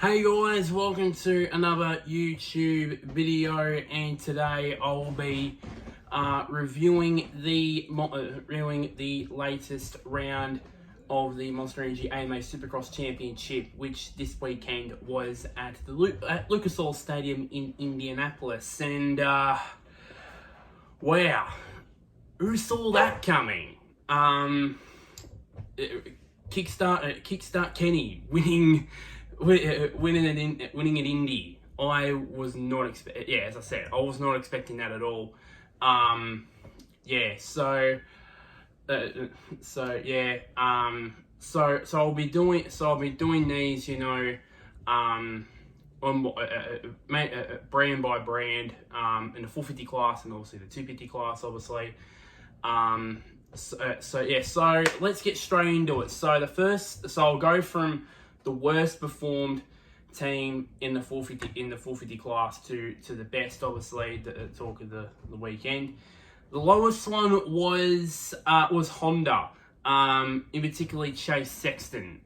Hey guys, welcome to another YouTube video, and today I'll be reviewing the latest round of the Monster Energy AMA Supercross Championship, which this weekend was at the Lucas Oil Stadium in Indianapolis. And wow, who saw that coming? KICKSTART Kenny winning at Indy. I was not as I said, I was not expecting that at all. So I'll be doing these, brand by brand, in the 450 class and obviously the 250 class, obviously. So let's get straight into it. So I'll go from the worst performed team in the 450 class to the best, obviously, the talk of the weekend. The lowest one was Honda, in particularly Chase Sexton.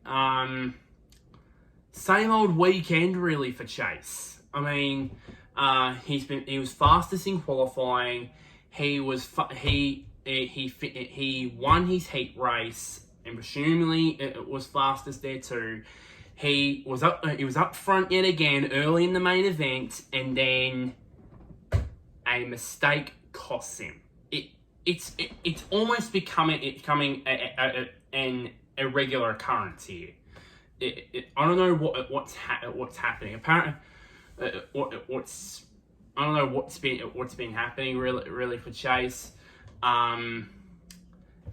Same old weekend really for Chase. I mean, he was fastest in qualifying. He won his heat race, and presumably it was fastest there too. He was up front yet again early in the main event, and then a mistake costs him. It's almost becoming an irregular occurrence here. I don't know what's happening. Apparently, I don't know what's been happening really for Chase.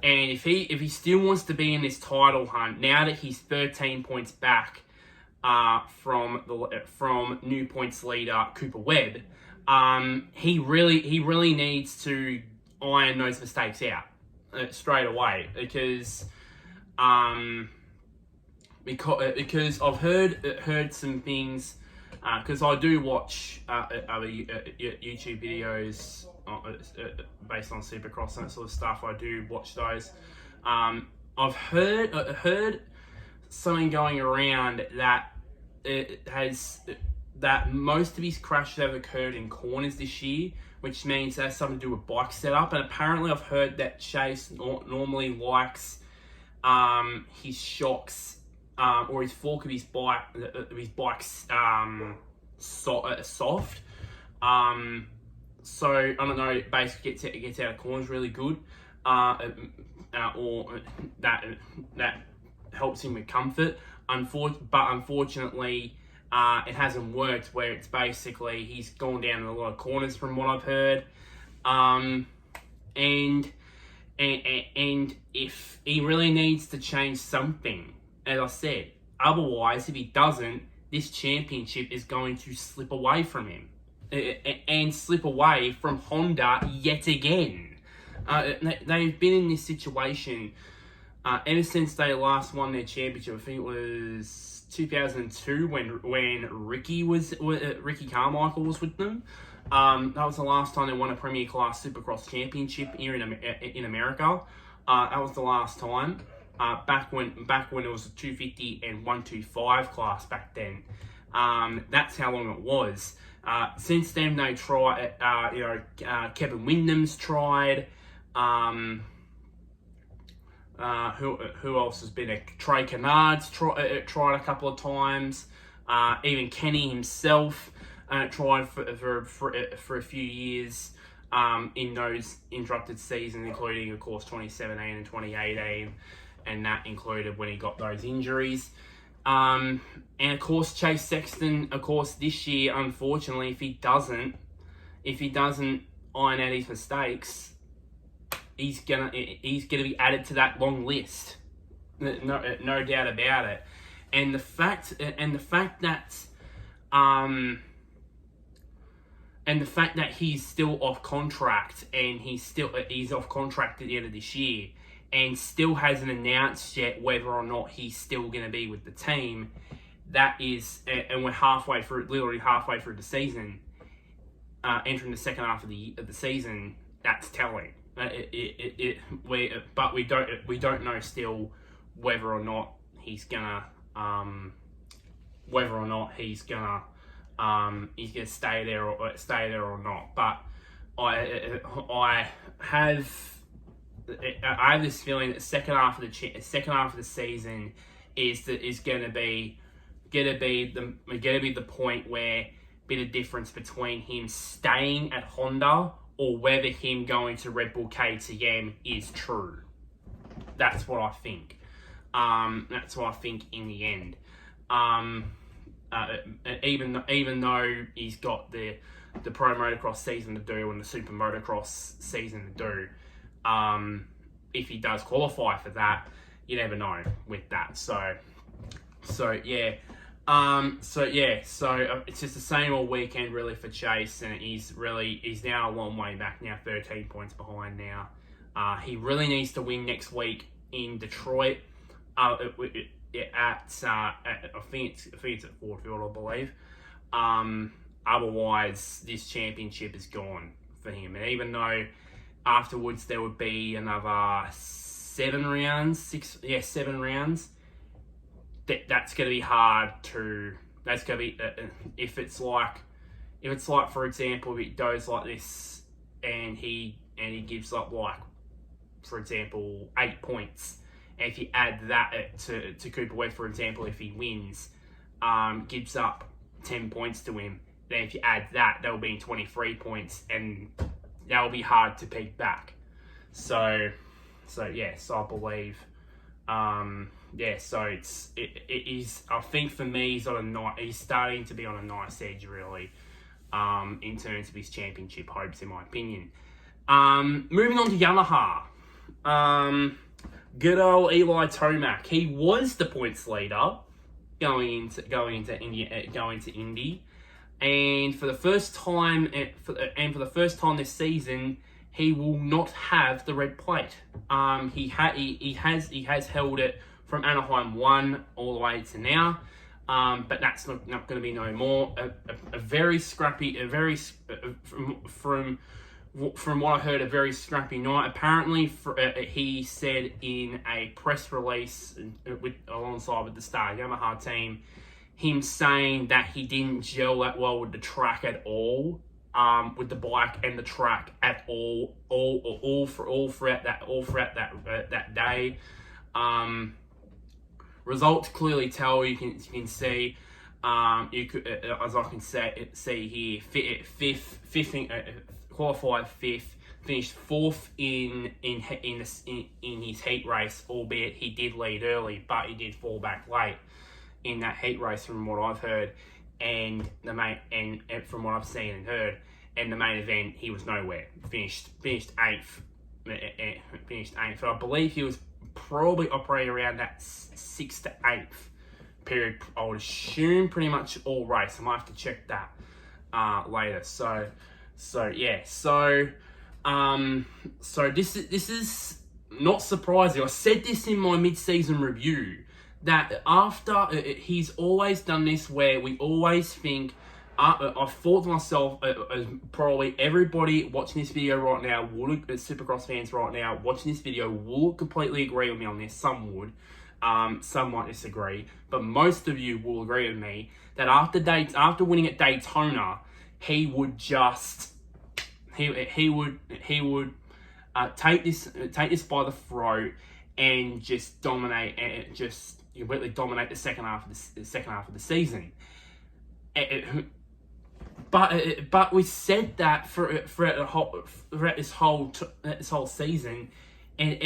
And if he still wants to be in this title hunt, now that he's 13 points back from new points leader Cooper Webb, he really needs to iron those mistakes out straight away, because I've heard some things, because I do watch other YouTube videos based on Supercross and that sort of stuff. I do watch those. I've heard something going around that that most of his crashes have occurred in corners this year, which means that has something to do with bike setup. And apparently, I've heard that Chase normally likes his shocks or his fork of his bike's soft. So I don't know. Basically, gets out of corners really good, or that helps him with comfort. But unfortunately, it hasn't worked. Where it's basically he's gone down in a lot of corners, from what I've heard. And if he really needs to change something, as I said, otherwise, if he doesn't, this championship is going to slip away from him. And slip away from Honda yet again. They've been in this situation ever since they last won their championship. I think it was 2002 when Ricky Carmichael was with them. That was the last time they won a Premier Class Supercross championship here in America. That was the last time. Back when it was a 250 and 125 class back then. That's how long it was. Since then, they tried. Kevin Windham's tried. Who else has been? Trey Canard's tried a couple of times. Even Kenny himself tried for a few years in those interrupted seasons, including, of course, 2017 and 2018, and that included when he got those injuries. And of course, Chase Sexton, of course, this year, unfortunately, if he doesn't iron out his mistakes, he's gonna be added to that long list. No doubt about it. And the fact that he's still off contract, and he's off contract at the end of this year, and still hasn't announced yet whether or not he's still going to be with the team. That is, and we're literally halfway through the season, entering the second half of the season. That's telling. But we don't know still whether or not he's gonna whether or not he's gonna stay there or not. But I have this feeling that second half of the season is gonna be the point where bit of difference between him staying at Honda or whether him going to Red Bull KTM is true. That's what I think. That's what I think in the end. Even though he's got the Pro Motocross season to do and the Super Motocross season to do, if he does qualify for that, you never know with that. So yeah. So it's just the same all weekend really for Chase, and he's now a long way back now, 13 points behind now. He really needs to win next week in Detroit. I think it's at Ford Field, I believe. Otherwise, this championship is gone for him. And even though afterwards there would be another 7 rounds. That's going to be hard to. That's going to be if it's like for example, if it goes like this and he gives up like, for example, 8 points. And if you add that to Cooper Webb, for example, if he wins, gives up 10 points to him. Then if you add that, that'll be 23 points, and that'll be hard to pick back. So yes, I believe. So it is. I think for me, he's starting to be on a nice edge, really, in terms of his championship hopes, in my opinion. Moving on to Yamaha. Good old Eli Tomac. He was the points leader going into Indy, and for the first time this season, he will not have the red plate. He has held it from Anaheim 1 all the way to now, but that's not going to be no more. A very scrappy, from what I heard, a very scrappy night. Apparently, he said in a press release alongside with the Star Yamaha team, him saying that he didn't gel that well with the track at all, with the bike and the track at all throughout that day. Results clearly tell. You can see. You could, as I can see here, qualified fifth, finished fourth in his heat race, albeit he did lead early, but he did fall back late in that heat race, from what I've heard, and from what I've seen and heard. And the main event, he was nowhere. Finished eighth. I believe he was probably operating around that 6th to 8th period. I would assume pretty much all race. I might have to check that later. So this is not surprising. I said this in my mid-season review, that after he's always done this, where we always think. I thought to myself, probably everybody watching this video right now, Supercross fans right now watching this video, will completely agree with me on this. Some would, some might disagree, but most of you will agree with me that after winning at Daytona, he would take this by the throat and just dominate, just completely dominate the second half of the season. But we said that throughout this whole season, and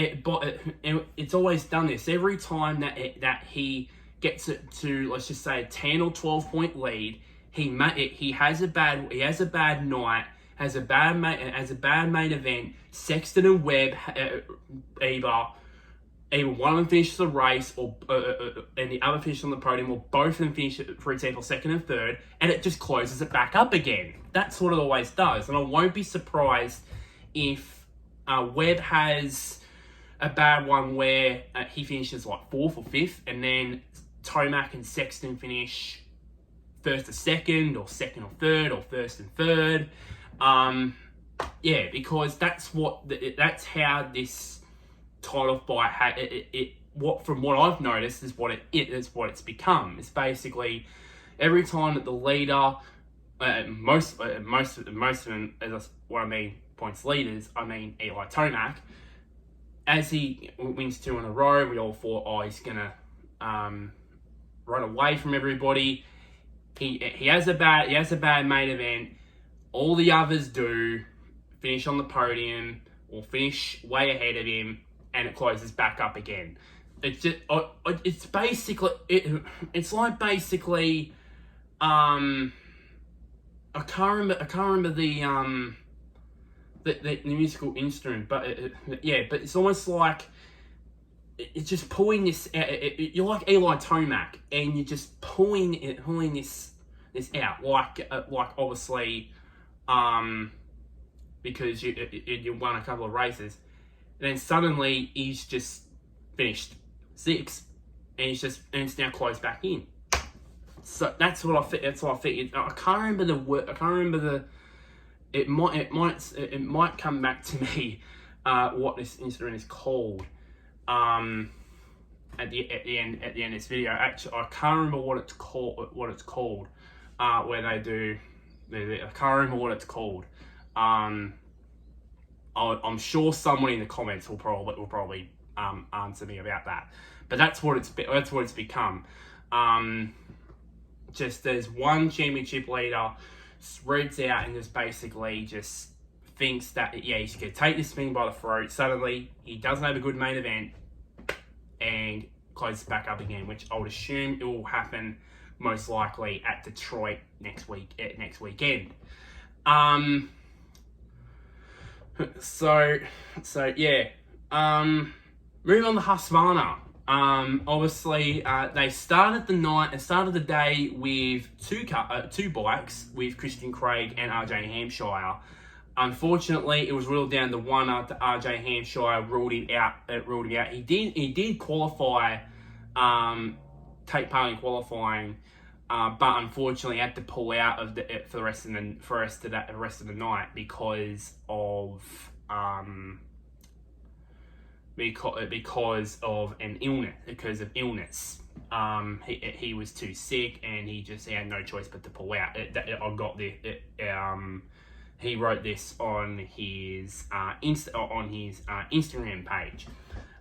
it's always done this every time that he gets it to, let's just say, a 10 or 12 point lead. He has a bad night, has a bad main event. Sexton and Webb either one of them finishes the race, or and the other finishes on the podium, or both of them finish, for example, second and third, and it just closes it back up again. That's what it always does, and I won't be surprised if Webb has a bad one where he finishes like 4th or 5th, and then Tomac and Sexton finish 1st or 2nd, or 2nd or 3rd, or 1st and 3rd. Because that's how this title fight from what I've noticed is what it's become. It's basically every time that the leader, most of them, what I mean points leaders, I mean Eli Tomac, as he wins 2 in a row, we all thought, oh, he's gonna run away from everybody. He has a bad main event. All the others do finish on the podium or finish way ahead of him, and it closes back up again. It's just, it's basically, it's like basically, I can't remember the musical instrument, but but it's almost like it's just pulling this out. You're like Eli Tomac, and you're just pulling this out, like obviously, because you won a couple of races, and then suddenly he's just finished 6, and it's now closed back in. So that's what I think. I can't remember the word. I can't remember the. It might come back to me what this instrument is called at the end of this video. Actually, I can't remember what it's called. Where they do. I can't remember what it's called. I'm sure someone in the comments will probably answer me about that. But that's what it's become. Just there's one championship leader spreads out and just basically just thinks that he's gonna take this thing by the throat. Suddenly he doesn't have a good main event and closes back up again, which I would assume it will happen most likely at Detroit next weekend. So yeah. Moving on to Husqvarna. Obviously, they started the day with two bikes with Christian Craig and RJ Hampshire. Unfortunately, it was ruled down to one after RJ Hampshire ruled him out. He did qualify, take part in qualifying, but unfortunately had to pull out of for the rest of the night because of illness. He was too sick, and he had no choice but to pull out. He wrote this on his Instagram page,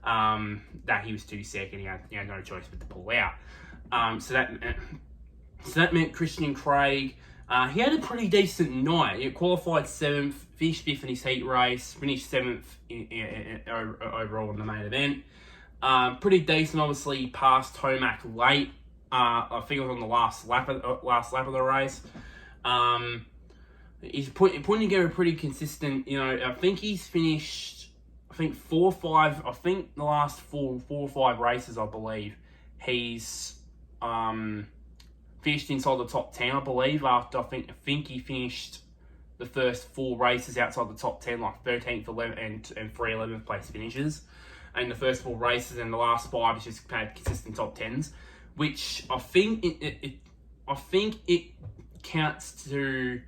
that he was too sick and he had no choice but to pull out. So that meant Christian Craig, he had a pretty decent night. He qualified 7th, finished 5th in his heat race, finished 7th overall in the main event. Pretty decent. Obviously, he passed Tomac late. I think it was on the last lap of the race. He's putting together a pretty consistent. I think he's finished. 4 or 5. I think the last four or 5 races, I believe, he's finished inside the top 10. I believe after I think he finished the first 4 races outside the top 10, like 13th, 11th, and 3 11th place finishes. And the first 4 races and the last 5 is just had consistent top 10s, which I think it counts to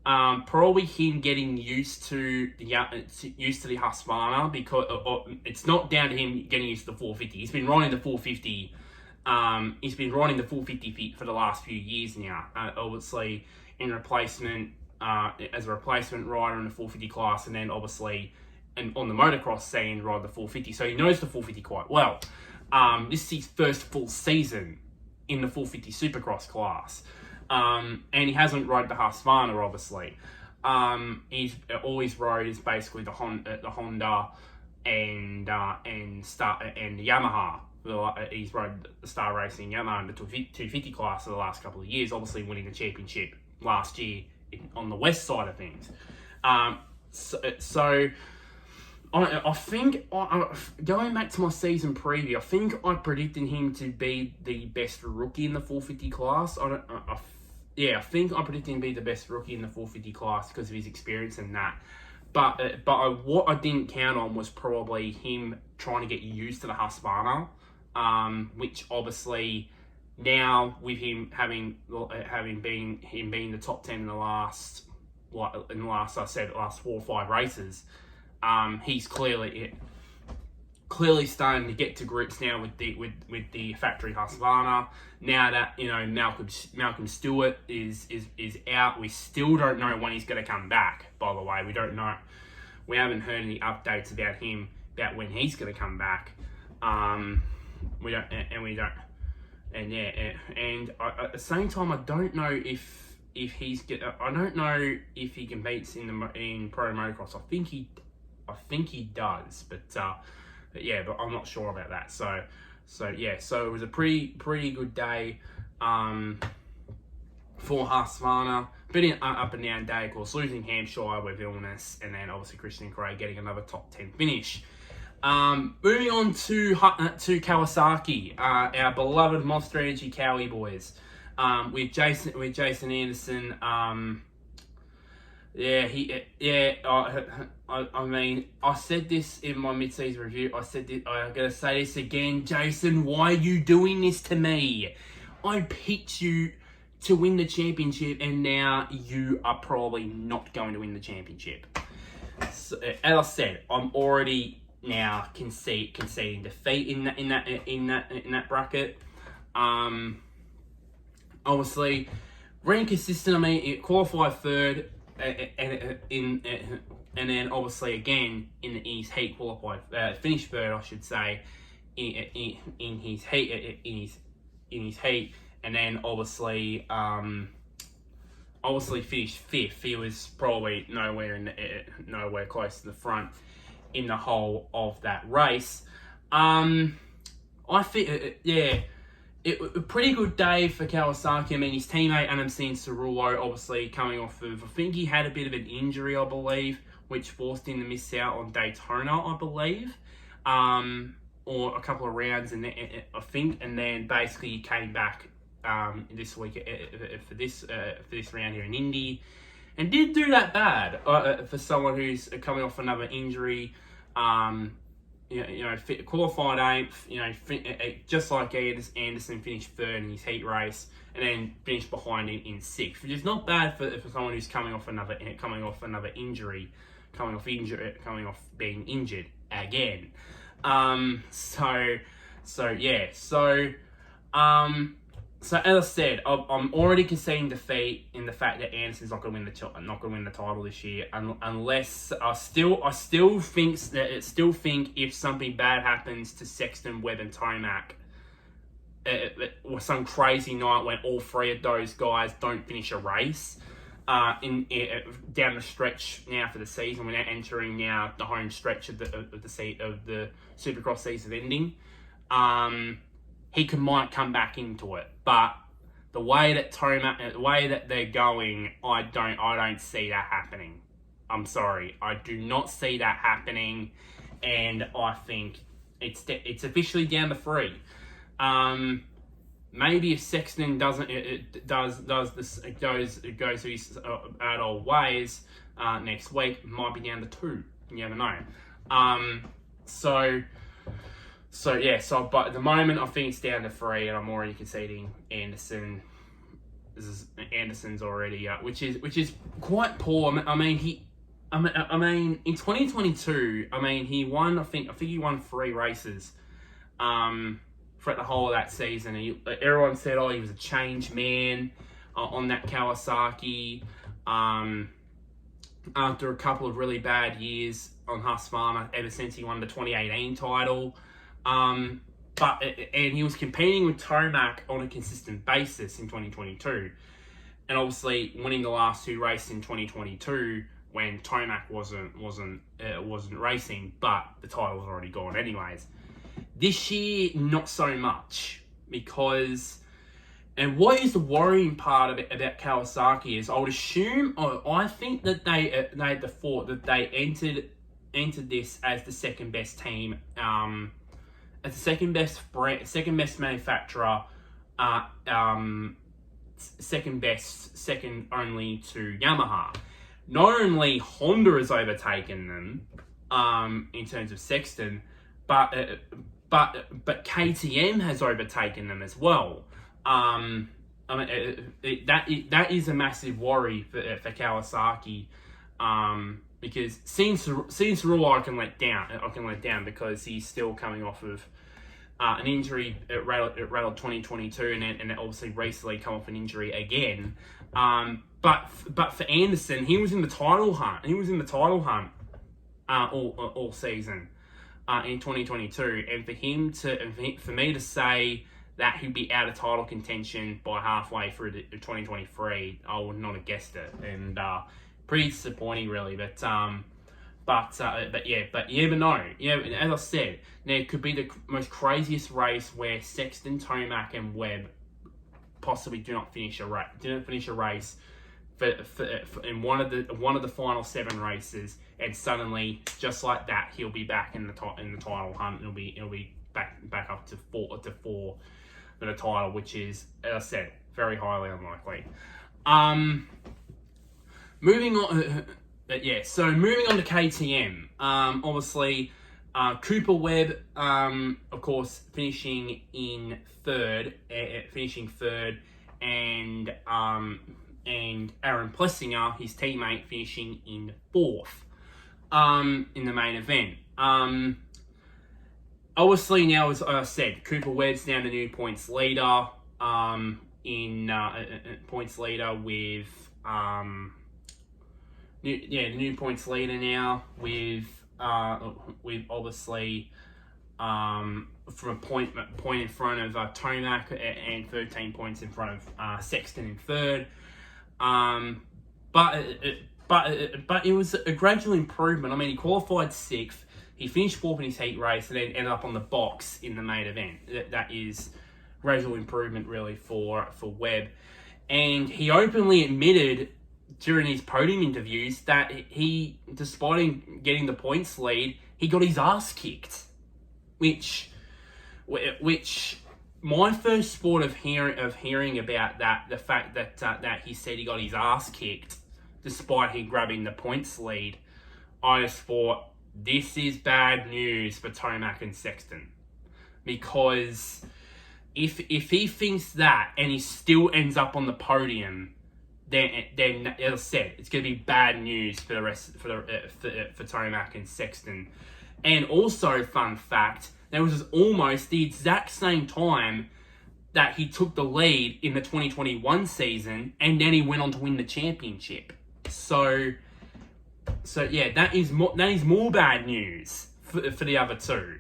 probably him getting used to the Husqvarna, because it's not down to him getting used to the 450. He's been riding the 450. He's been riding the 450 for the last few years now. Obviously, as a replacement rider in the 450 class, and then obviously on the motocross scene, ride the 450. So he knows the 450 quite well. This is his first full season in the 450 Supercross class. And he hasn't rode the Husqvarna, obviously. He's always rode is basically the Honda and Yamaha. He's rode the Star Racing Yamaha in the 250 class for the last couple of years, obviously winning the championship last year on the west side of things. So I think, going back to my season preview, I think I predicted him to be the best rookie in the 450 class. I think I predicted him to be the best rookie in the 450 class because of his experience and that. But what I didn't count on was probably him trying to get used to the Husqvarna, which obviously now with him having being the top 10 in the last 4 or 5 races, he's clearly clearly starting to get to grips now with the factory Husqvarna. Now that Malcolm Stewart is out, we still don't know when he's going to come back. By the way, we don't know. We haven't heard any updates about him about when he's going to come back. We don't, and at the same time, I don't know if he's I don't know if he competes in pro motocross. I think he does, but I'm not sure about that. So it was a pretty good day for Husqvarna. Bit an up and down day, of course, losing Hampshire with illness, and then obviously Christian Craig getting another top 10 finish. Moving on to Kawasaki, our beloved Monster Energy Cowie boys, with Jason Anderson. I mean, I said this in my mid-season review. I'm gonna say this again, Jason. Why are you doing this to me? I picked you to win the championship, and now you are probably not going to win the championship. So, as I said, I'm already now conceding defeat in that bracket. Obviously, ran consistent. I mean, it qualified third, and then obviously again in his heat qualified, finished third, I should say, in his heat, and then obviously finished fifth. He was probably nowhere close to the front in the whole of that race. I think, it was a pretty good day for Kawasaki. I mean, his teammate Anamsin Cerullo, obviously coming off of, I think he had a bit of an injury, I believe, which forced him to miss out on Daytona, I believe, or a couple of rounds, and I think, and then basically he came back this week for this round here in Indy, and didn't do that bad for someone who's coming off another injury. Qualified eighth, just like Anderson finished third in his heat race, and then finished behind him in sixth, which is not bad for someone who's coming off injury, coming off being injured again. So as I said, I'm already conceding defeat in the fact that Anderson's not going to win the title this year, unless I still think if something bad happens to Sexton, Webb, and Tomac, or some crazy night when all three of those guys don't finish a race down the stretch now for the season, we're now entering now the home stretch of the Supercross season ending. He might come back into it, but the way that they're going, I don't see that happening. I'm sorry, I do not see that happening, and I think it's officially down to 3. Maybe if Sexton goes his bad old ways next week, it might be down to 2. You never know. But at the moment, I think it's down to 3, and I'm already conceding Anderson. Anderson's already which is quite poor. I mean, in 2022, he won. I think he won 3 races, for the whole of that season. And everyone said, he was a changed man on that Kawasaki. After a couple of really bad years on Husqvarna, ever since he won the 2018 title. And he was competing with Tomac on a consistent basis in 2022, and obviously winning the last 2 races in 2022 when Tomac wasn't racing, but the title was already gone anyways. This year, not so much, because, and what is the worrying part about Kawasaki is, I think that they had the thought that they entered this as the second best team. As the second best manufacturer, second only to Yamaha. Not only Honda has overtaken them in terms of Sexton, but KTM has overtaken them as well. That is a massive worry for Kawasaki Because seems to rule I can let down because he's still coming off of an injury at rattled 2022, and obviously recently come off an injury again. But for Anderson, he was in the title hunt. All season in 2022, and for me to say that he'd be out of title contention by halfway through 2023, I would not have guessed it, and pretty disappointing, really. But no. As I said, there could be the most craziest race where Sexton, Tomac, and Webb possibly didn't finish a race in one of the final 7 races, and suddenly, just like that, he'll be back in the title hunt. It'll be back up to 4 for the title, which is, as I said, very highly unlikely. Moving on to KTM. Obviously, Cooper Webb, of course, finishing third, and Aaron Plessinger, his teammate, finishing in 4th in the main event. Obviously, now, as I said, Cooper Webb's now the new points leader. Points leader with the new points leader now with obviously from a point in front of Tomac, and 13 points in front of Sexton in 3rd. But it was a gradual improvement. I mean, he qualified 6th. He finished 4th in his heat race, and then ended up on the box in the main event. That is gradual improvement, really, for Webb. And he openly admitted during his podium interviews that he, despite him getting the points lead, he got his ass kicked. Which my first thought of hearing about that, the fact that he said he got his ass kicked despite him grabbing the points lead, I just thought, this is bad news for Tomac and Sexton. Because if he thinks that and he still ends up on the podium, then as I said, it's going to be bad news for the rest for Tomac and Sexton. And also, fun fact, there was almost the exact same time that he took the lead in the 2021 season, and then he went on to win the championship. So yeah, that is more bad news for the other two,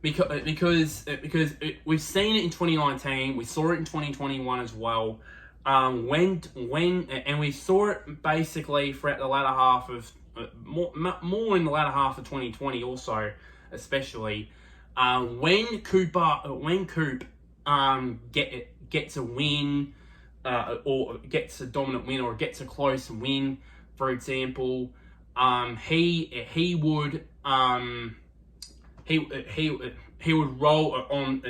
because we've seen it in 2019, we saw it in 2021 as well. When we saw it basically throughout the latter half of more in the latter half of 2020 also, especially when Coop gets a win. Or gets a dominant win, or gets a close win, for example, he would roll on.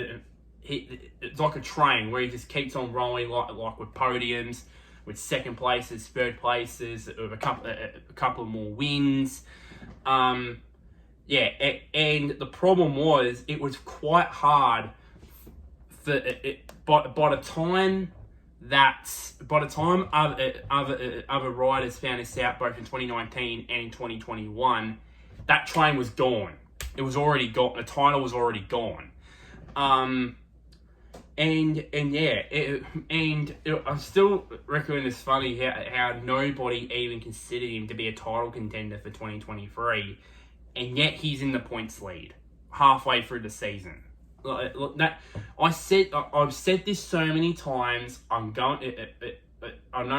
It's like a train where he just keeps on rolling, like with podiums, with second places, third places, with a couple of more wins. And the problem was, it was quite hard for by the time other riders found this out, both in 2019 and in 2021, that train was gone. It was already gone. The title was already gone. I still reckon it's funny how nobody even considered him to be a title contender for 2023, and yet he's in the points lead halfway through the season. I've said this so many times. I know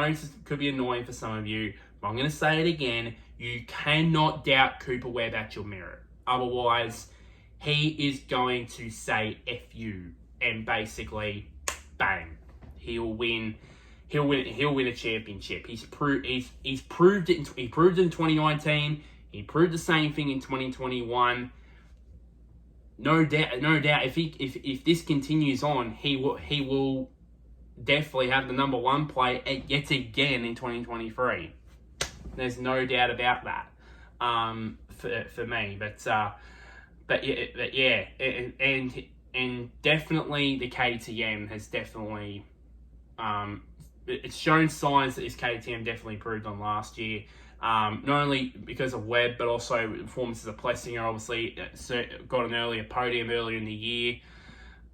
this could be annoying for some of you, but I'm going to say it again. You cannot doubt Cooper Webb at your merit. Otherwise, he is going to say F you, and basically, bang, he'll win a championship. He's proved it. He proved it in 2019. He proved the same thing in 2021. No doubt. If this continues on, he will definitely have the number 1 play yet again in 2023. There's no doubt about that. For me, but yeah, and definitely the KTM has definitely it's shown signs that his KTM definitely improved on last year. Not only because of Webb, but also performances of Plessinger. Obviously, got an earlier podium earlier in the year,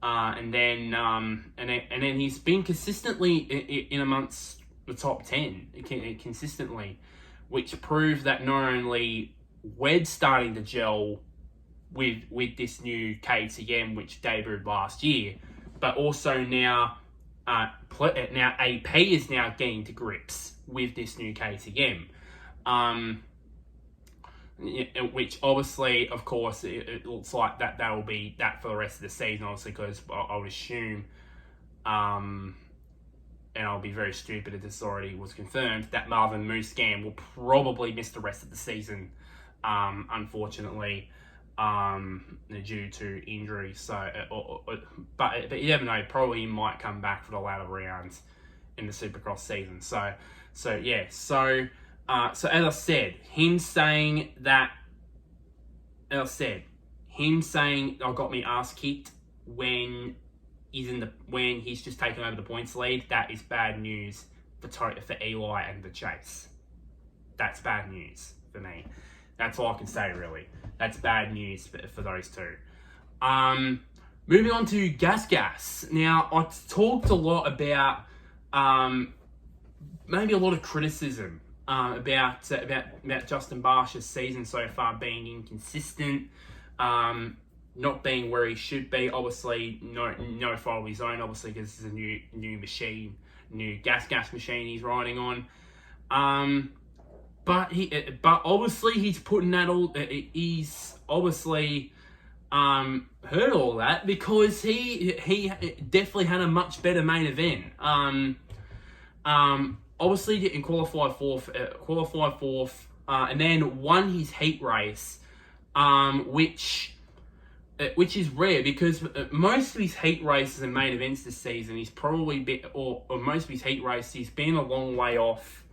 and then he's been consistently in amongst the top 10 consistently, which proves that not only Webb's starting to gel with this new KTM, which debuted last year, but also now AP is now getting to grips with this new KTM. Which obviously, of course, it looks like that will be that for the rest of the season, obviously, because I would assume, and I'll be very stupid if this already was confirmed, that Marvin Musquin will probably miss the rest of the season, unfortunately, due to injury. So, but you never know, probably he might come back for the latter rounds in the Supercross season. So as I said, him saying I got me ass kicked when he's just taken over the points lead, that is bad news for Eli and the Chase. That's bad news for me. That's all I can say, really. That's bad news for those two. Moving on to Gas. Now, I talked a lot about maybe a lot of criticism about Justin Barcia's season so far being inconsistent, not being where he should be. Obviously, no fault of his own. Obviously, because it's a new machine, new gas machine he's riding on. But obviously he's putting that all. He's obviously heard all that because he definitely had a much better main event. Obviously getting qualified fourth, and then won his heat race, which is rare because most of his heat races and main events this season, he's probably or most of his heat races, he's been a long way off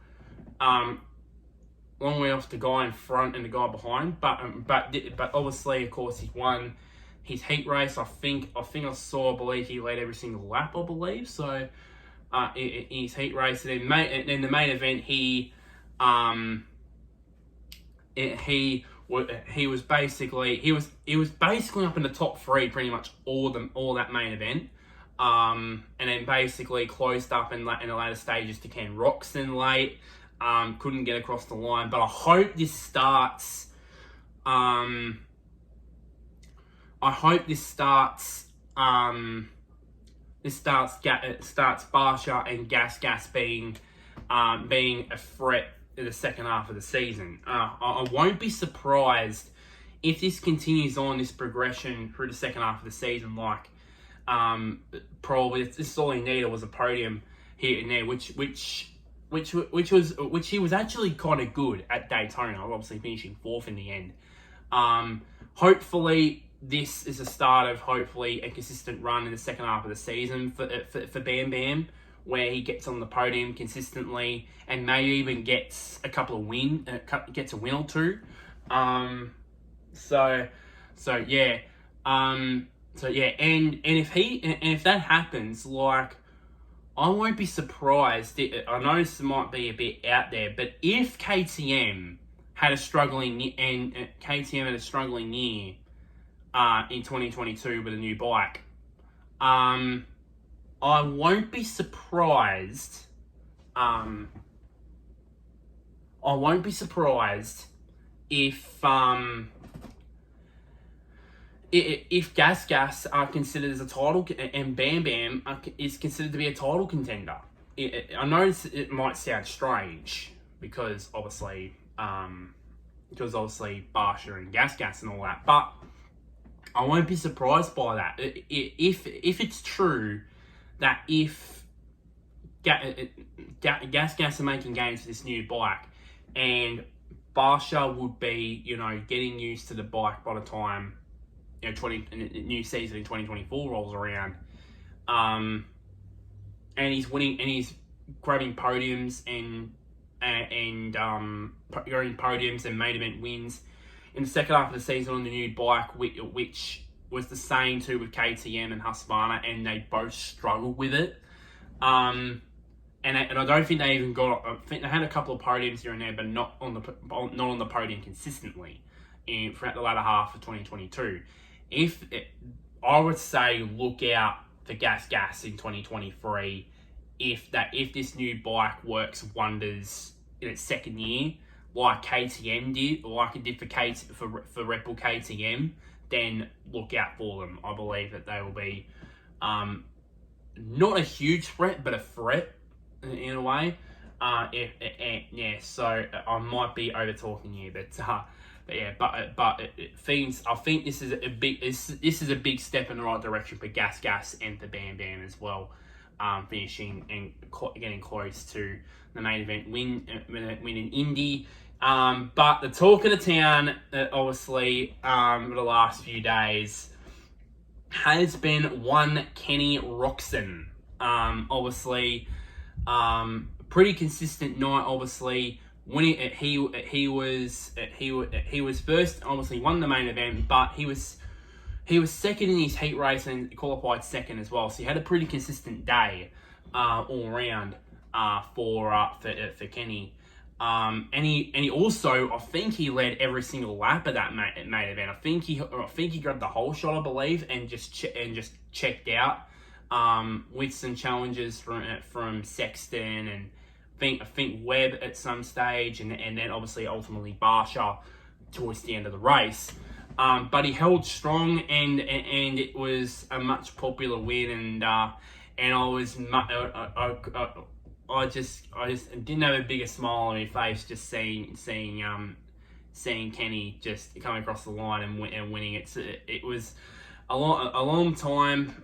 the guy in front and the guy behind. But obviously, of course, he's won his heat race. I believe he led every single lap. I believe so. In his heat race, and then in the main event, he was basically up in the top three pretty much all that main event, and then basically closed up in the later stages to Ken Roxon late. Couldn't get across the line, but I hope this starts. This starts Barcia and Gas being a threat in the second half of the season. I won't be surprised if this continues on this progression through the second half of the season. Like probably this is all he needed was a podium here and there, which he was actually kind of good at Daytona, obviously finishing fourth in the end. Hopefully this is the start of hopefully a consistent run in the second half of the season for Bam Bam, where he gets on the podium consistently and maybe even gets a couple of gets a win or two. And if that happens, like, I won't be surprised. I know this might be a bit out there, but if KTM had a struggling year in 2022 with a new bike, I won't be surprised. If Gas are considered as a title, and Bam Bam is considered to be a title contender. I know it might sound strange because obviously Barcia and Gas and all that, but I won't be surprised by that. If it's true that if Gas are making gains for this new bike, and Barcia would be, getting used to the bike by the time new season in 2024 rolls around, and he's winning and he's grabbing podiums and main event wins in the second half of the season on the new bike, which was the same too with KTM and Husqvarna, and they both struggled with it. and I don't think they even got. I think they had a couple of podiums here and there, but not on the podium consistently throughout the latter half of 2022. I would say look out for Gas in 2023 if this new bike works wonders in its second year, like KTM did, or like it did for Red Bull KTM, then look out for them. I believe that they will be not a huge threat, but a threat in a way. So I might be over talking here, but things. I think this is a big step in the right direction for Gas and for Bam Bam as well. Finishing and getting close to the main event win in Indy. But the talk of the town, obviously, for the last few days, has been one Kenny Roczen. Obviously, pretty consistent night. Obviously, winning. He was first. Obviously, won the main event, but he was second in his heat race and qualified second as well. So he had a pretty consistent day all around for Kenny. And he also, I think he led every single lap of that main event. I think he grabbed the whole shot, I believe, and just checked out with some challenges from Sexton and I think Webb at some stage, and then obviously ultimately Barsha towards the end of the race. But he held strong, and it was a much popular win, and I just didn't have a bigger smile on my face just seeing Kenny just coming across the line and winning. It was a long time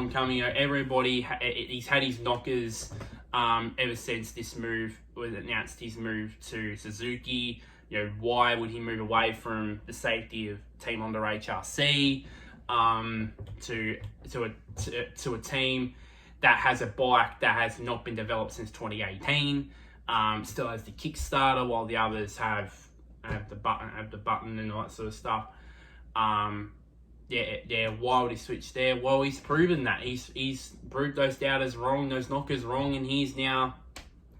coming. Everybody, he's had his knockers ever since this move was announced. His move to Suzuki. Why would he move away from the safety of Team Honda HRC to a team that has a bike that has not been developed since 2018, still has the Kickstarter, while the others have the button and all that sort of stuff. Why would he switch there? Well, he's proven that he's proved those doubters wrong, those knockers wrong, and he's now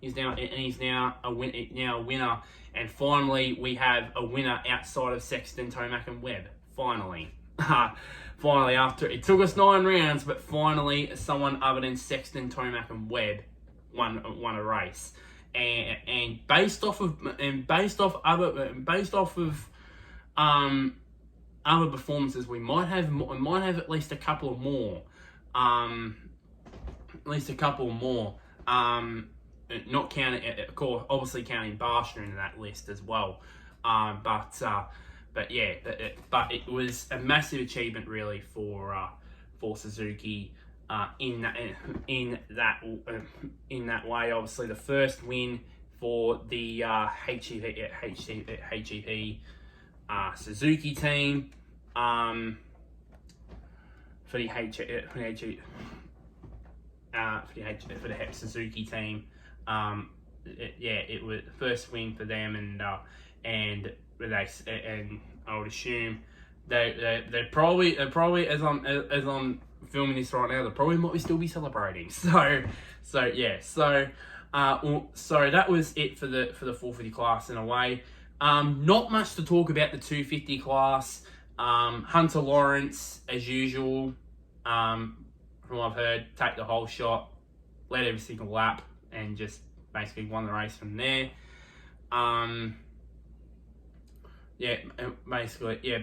a winner. And finally, we have a winner outside of Sexton, Tomac, and Webb. Finally. Finally, after it took us 9 rounds, but finally someone other than Sexton, Tomac, and Webb won a race. And based off of other performances, we might have at least a couple more. Not counting, of course, obviously counting Barsha into that list as well. But it was a massive achievement really for Suzuki in that way. Obviously, the first win for the HEP Suzuki team for the HEP Suzuki team. It was the first win for them, and I would assume they probably as I'm filming this right now, they probably might still be celebrating. So that was it for the 450 class in a way. Not much to talk about the 250 class. Hunter Lawrence, as usual, from what I've heard, take the whole shot, led every single lap, and just basically won the race from there.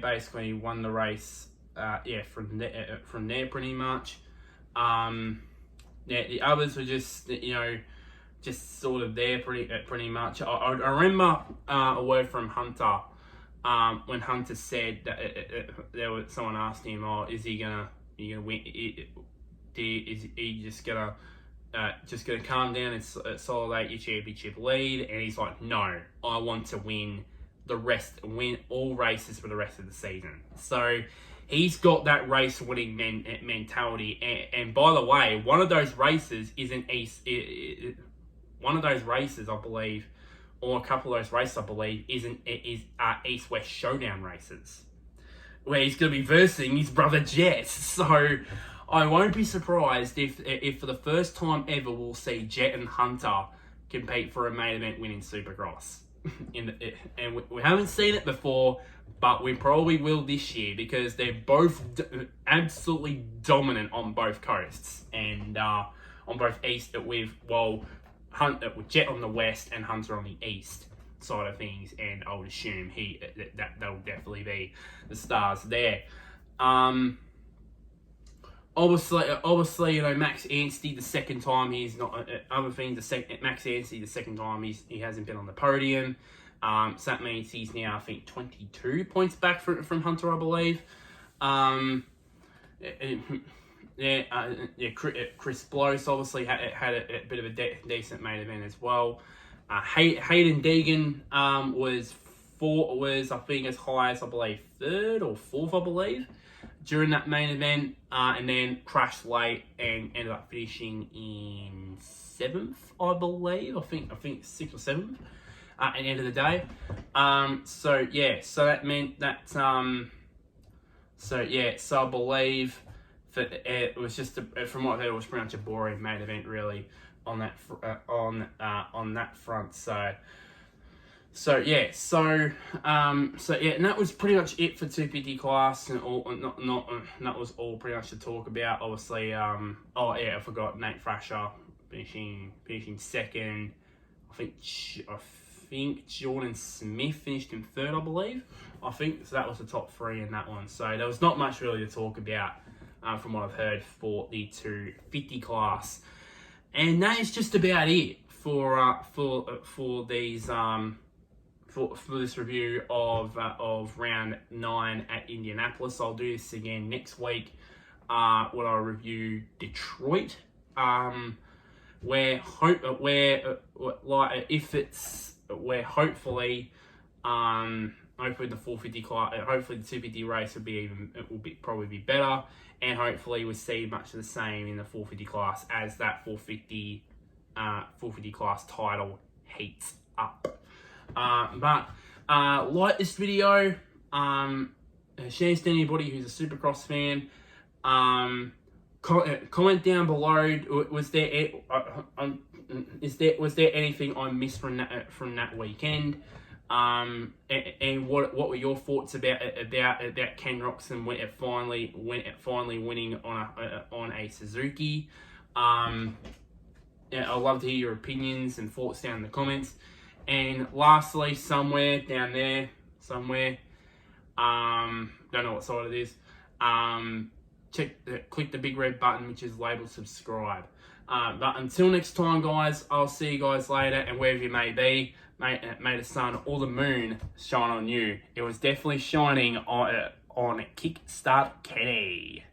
Basically won the race. From there pretty much. The others were just sort of there pretty much. I remember a word from Hunter when Hunter said that someone asked him, is he gonna win? Is he just gonna calm down and consolidate your championship lead? And he's like, no, I want to win all races for the rest of the season. So he's got that race winning mentality. And by the way, one of those races, I believe, or a couple of those races, I believe, is East-West Showdown races, where he's going to be versing his brother Jess. So I won't be surprised if for the first time ever we'll see Jet and Hunter compete for a main event win in Supercross. And we haven't seen it before, but we probably will this year because they're both absolutely dominant on both coasts and on both east with Jet on the west and Hunter on the east side of things, and I would assume that'll definitely be the stars there. Obviously, you know, Max Anstey the second time he's not. Other things, Max Anstey the second time he hasn't been on the podium. So that means he's now, I think, 22 points back from Hunter, I believe. Chris Blows obviously had a bit of a decent main event as well. Hayden Deegan was I think as high as, I believe, third or fourth, I believe, during that main event, and then crashed late and ended up finishing in seventh, I believe. I think sixth or seventh at the end of the day. So that meant that so I believe that it was just from what I heard, it was pretty much a boring main event really on that front. And that was pretty much it for 250 class, and that was all pretty much to talk about. Obviously, I forgot Nate Thrasher finishing second. I think Jordan Smith finished in third, I believe. I think so. That was the top three in that one. So there was not much really to talk about from what I've heard for the 250 class, and that is just about it for these for this review of round 9 at Indianapolis. I'll do this again next week when I review Detroit, where hopefully the 450 class, hopefully the 250 race will probably be better, and hopefully we'll see much of the same in the 450 class as that 450 class title heats up. But like this video, share it to anybody who's a Supercross fan. Comment down below. Was there anything I missed from that weekend? And what were your thoughts about Ken Roczen when it finally winning on a Suzuki? I'd love to hear your opinions and thoughts down in the comments. And lastly, somewhere down there, don't know what side it is, click the big red button which is labeled subscribe. But until next time, guys, I'll see you guys later, and wherever you may be, may the sun or the moon shine on you. It was definitely shining on KICKSTART Kenny.